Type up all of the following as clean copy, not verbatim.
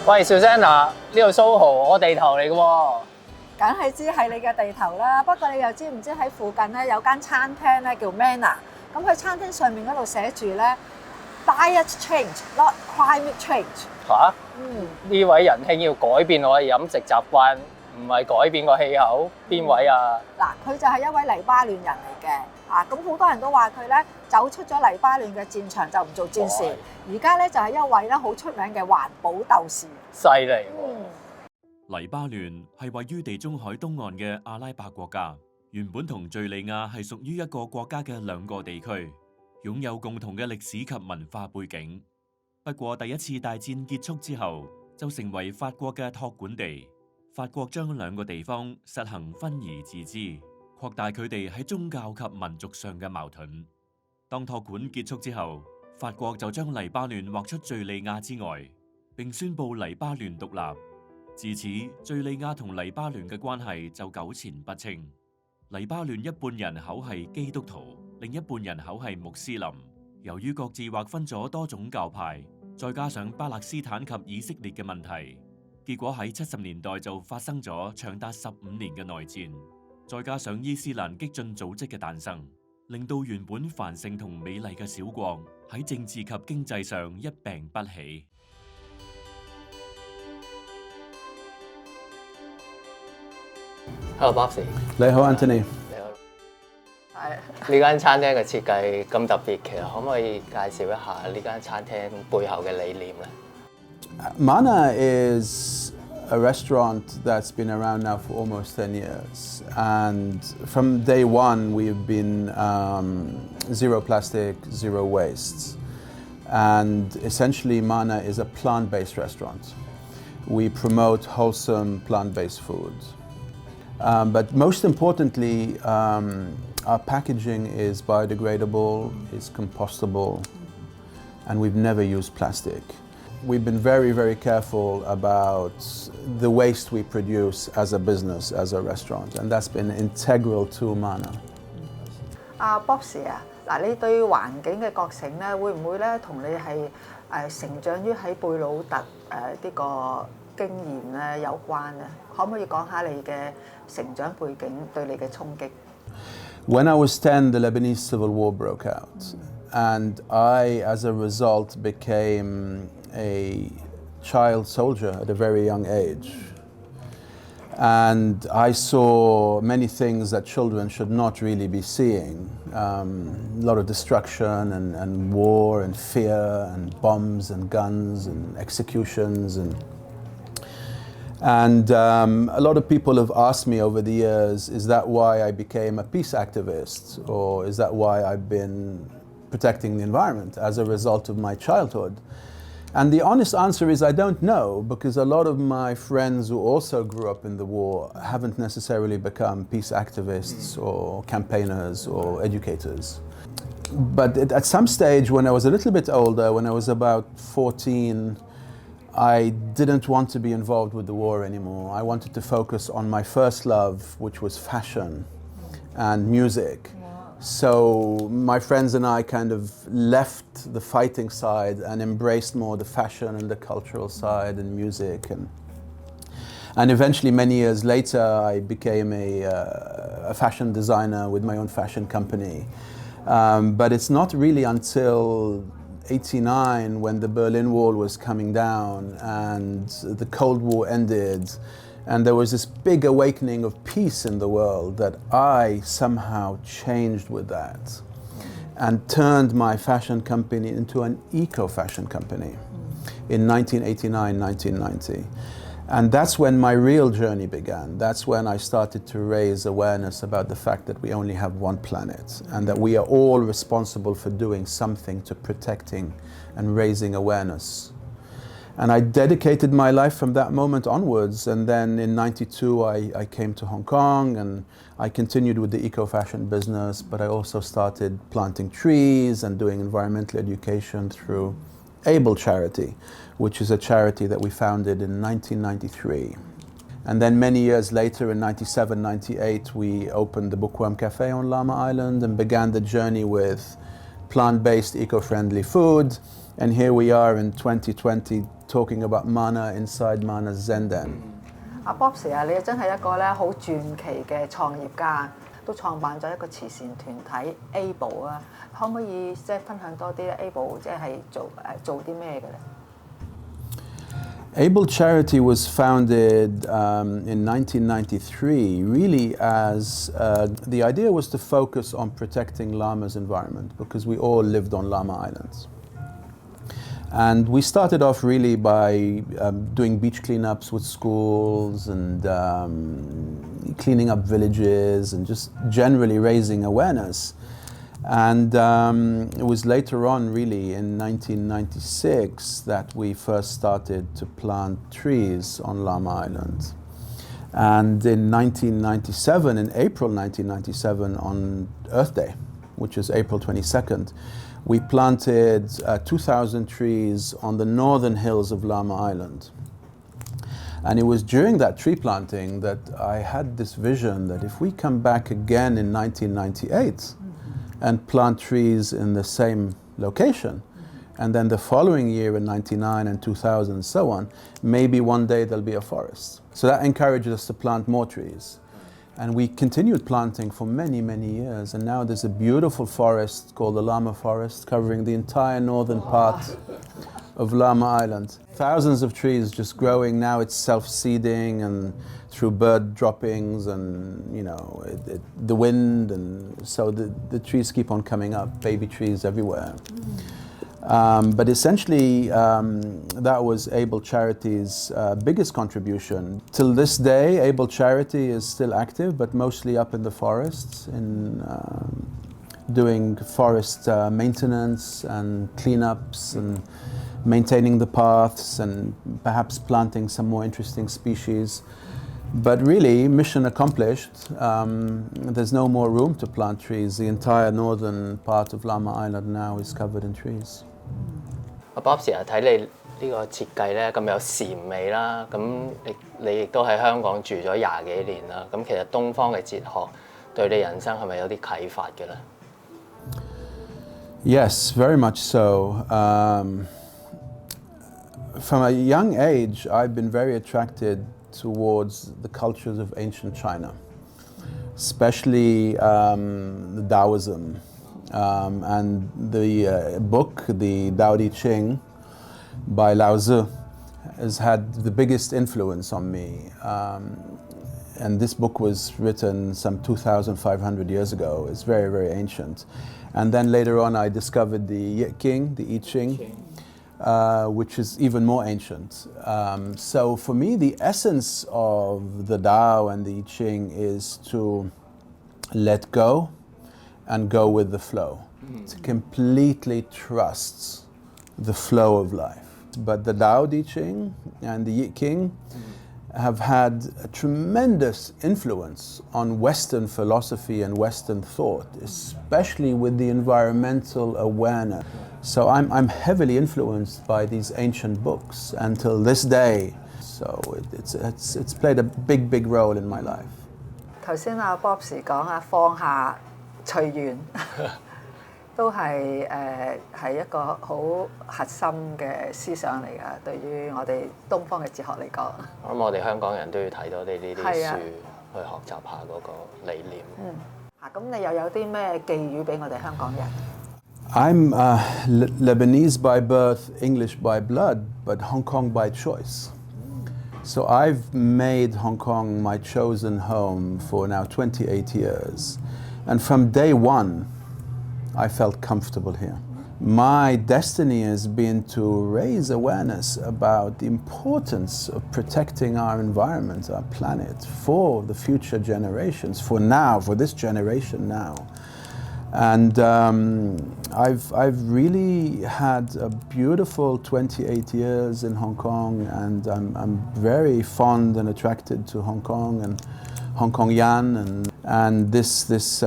喂，小姐嗱，呢度蘇豪我地頭嚟嘅喎。梗係知係你嘅地頭啦，不過你又知唔知喺附近咧有間餐廳咧叫 Manner， 咁佢餐廳上面嗰度寫住咧 Diet Change Not Climate Change。嚇？呢位仁兄要改變我嘅飲食習慣，唔係改變個氣候，邊位啊？嗱，佢就係一位黎巴嫩人嚟嘅，咁好多人都話佢咧走出咗黎巴嫩嘅戰場就唔做戰士，而家咧就係一位咧好出名嘅環保鬥士。犀利喎！黎巴嫩係位於地中海東岸嘅阿拉伯國家，原本同敍利亞係屬於一個國家嘅兩個地區，擁有共同嘅歷史及文化背景。不過第一次大戰結束之後，就成為法國嘅託管地。法國將兩個地方實行分而治之，擴大佢哋喺宗教及民族上嘅矛盾。當託管結束之後，法國就將黎巴嫩劃出敍利亞之外，並宣布黎巴嫩獨立。自此，敍利亞同黎巴嫩嘅關係就糾纏不清。黎巴嫩一半人口係基督徒，另一半人口係穆斯林。由於各自劃分咗多種教派，再加上巴勒斯坦及以色列嘅問題，結果喺70年代就發生咗長達15年嘅內戰。再加上伊斯蘭激進組織嘅誕生，令到原本繁盛同美麗嘅小國喺政治及經濟上一病不起。Hello Bobsy， 你好 Anthony。呢間餐廳嘅設計咁特別，其實可唔可以介紹一下呢間餐廳背後嘅理念咧？ Mana is a restaurant that's been around now for almost 10 years, and from day one we've been zero plastic, zero waste, and essentially Mana is a plant-based restaurant. We promote wholesome plant-based food, but most importantly, our packaging is biodegradable, it's compostable, and we've never used plastic. We've been very, very careful about the waste we produce as a business, as a restaurant, and that's been integral to Mana. Bobsy 嗱，你對環境嘅覺醒咧，會唔會咧同你係成長於喺貝魯特呢個經驗咧有關咧？可唔可以講下你嘅成長背景對你嘅衝擊？ When I was 10, the Lebanese civil war broke out, and I, as a result, became a child soldier at a very young age. And I saw many things that children should not really be seeing. A lot of destruction and war and fear and bombs and guns and executions and a lot of people have asked me over the years, is that why I became a peace activist? Or is that why I've been protecting the environment as a result of my childhood? And the honest answer is I don't know, because a lot of my friends who also grew up in the war haven't necessarily become peace activists or campaigners or educators. But at some stage when I was a little bit older, when I was about 14, I didn't want to be involved with the war anymore. I wanted to focus on my first love, which was fashion and music. So my friends and I kind of left the fighting side and embraced more the fashion and the cultural side and music. And eventually, many years later, I became a fashion designer with my own fashion company. But it's not really until 1989, when the Berlin Wall was coming down and the Cold War ended, and there was this big awakening of peace in the world, that I somehow changed with that and turned my fashion company into an eco-fashion company in 1989, 1990. And that's when my real journey began. That's when I started to raise awareness about the fact that we only have one planet and that we are all responsible for doing something to protecting and raising awareness. And I dedicated my life from that moment onwards. And then in '92, I came to Hong Kong and I continued with the eco-fashion business, but I also started planting trees and doing environmental education through Able Charity, which is a charity that we founded in 1993. And then many years later, in '97, '98, we opened the Bookworm Cafe on Llama Island and began the journey with plant-based, eco-friendly food. And here we are in 2020, talking about mana inside mana's Zenden. 阿 Bobsy 啊，你真係一個咧好傳奇嘅創業家，都創辦咗一個慈善團體 Able 啊，可唔可以即係分享多啲 Able 即係做啲咩嘅咧？ Able Charity was founded in 1993, really as the idea was to focus on protecting Lama's environment because we all lived on Lama Islands. And we started off really by doing beach cleanups with schools and cleaning up villages and just generally raising awareness. And it was later on, really, in 1996 that we first started to plant trees on Lama Island. And in 1997, in April 1997, on Earth Day, which is April 22nd, we planted 2,000 trees on the northern hills of Lama Island. And it was during that tree planting that I had this vision that if we come back again in 1998, and plant trees in the same location, and then the following year in 99 and 2000 and so on, maybe one day there'll be a forest. So that encouraged us to plant more trees. And we continued planting for many, many years, and now there's a beautiful forest called the Lama Forest covering the entire northern part of Lama Island. Thousands of trees just growing. Now it's self-seeding and through bird droppings and, you know, the wind, and so the trees keep on coming up, baby trees everywhere. But essentially, that was Able Charity's biggest contribution. Till this day, Able Charity is still active, but mostly up in the forests, in doing forest maintenance and cleanups and maintaining the paths and perhaps planting some more interesting species. But really, mission accomplished. There's no more room to plant trees. The entire northern part of Lama Island now is covered in trees. Bobsy 啊，睇你呢個設計咧咁有禪味啦，咁你亦都喺香港住咗20幾年啦，咁其實東方嘅哲學對你人生係咪有啲啟發嘅咧？ Yes, very much so. From a young age, I've been very attracted towards the cultures of ancient China, especially the Taoism. And the book, the Tao Te Ching by Lao Tzu, has had the biggest influence on me. And this book was written some 2,500 years ago. It's very, very ancient. And then later on I discovered the I Ching, the I Ching, which is even more ancient. So for me, the essence of the Tao and the I Ching is to let go and go with the flow, to completely trust the flow of life. But the Tao Te Ching and the I Ching have had a tremendous influence on Western philosophy and Western thought, especially with the environmental awareness. So I'm heavily influenced by these ancient books until this day. So it's played a big, big role in my life. 頭先阿 Bobsy 講啊，放下隨緣都係一個好核心嘅思想嚟㗎。對於我哋東方嘅哲學嚟講，我諗我哋香港人都要睇多啲呢啲書，去學習下嗰個理念。咁你又有啲咩寄語俾我哋香港人？ I'm Lebanese by birth, English by blood, but Hong Kong by choice. So I've made Hong Kong my chosen home for now 28 years. And from day one, I felt comfortable here. My destiny has been to raise awareness about the importance of protecting our environment, our planet, for the future generations, for now, for this generation now. And I've really had a beautiful 28 years in Hong Kong, and I'm very fond and attracted to Hong Kong and Hong Kong Yan, and this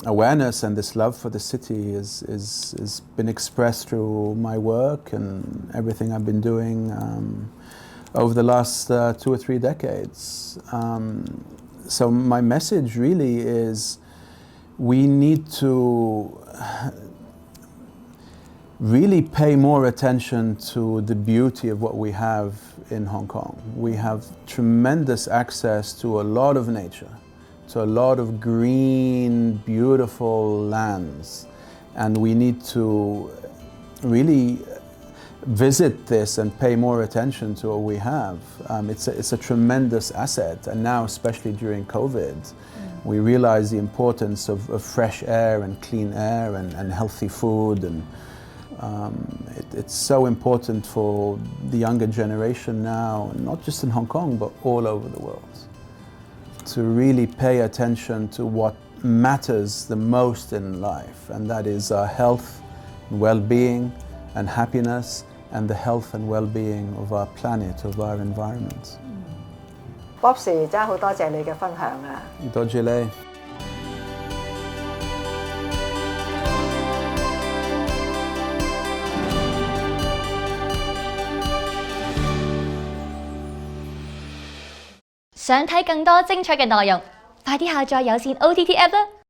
awareness and this love for the city is been expressed through my work and everything I've been doing over the last 2 or 3 decades. So my message really is we need to really pay more attention to the beauty of what we have in Hong Kong. We have tremendous access to a lot of nature, to a lot of green, beautiful lands, and we need to really visit this and pay more attention to what we have. It's a tremendous asset, and now especially during COVID, we realize the importance of fresh air and clean air and healthy food, and it's so important for the younger generation now, not just in Hong Kong but all over the world, to really pay attention to what matters the most in life, and that is our health, well-being and happiness, and the health and well-being of our planet, of our environment. Bobsy 真係好多謝你嘅分享啊！多謝你。想睇更多精彩嘅內容，快啲下載有線 OTT app 啦！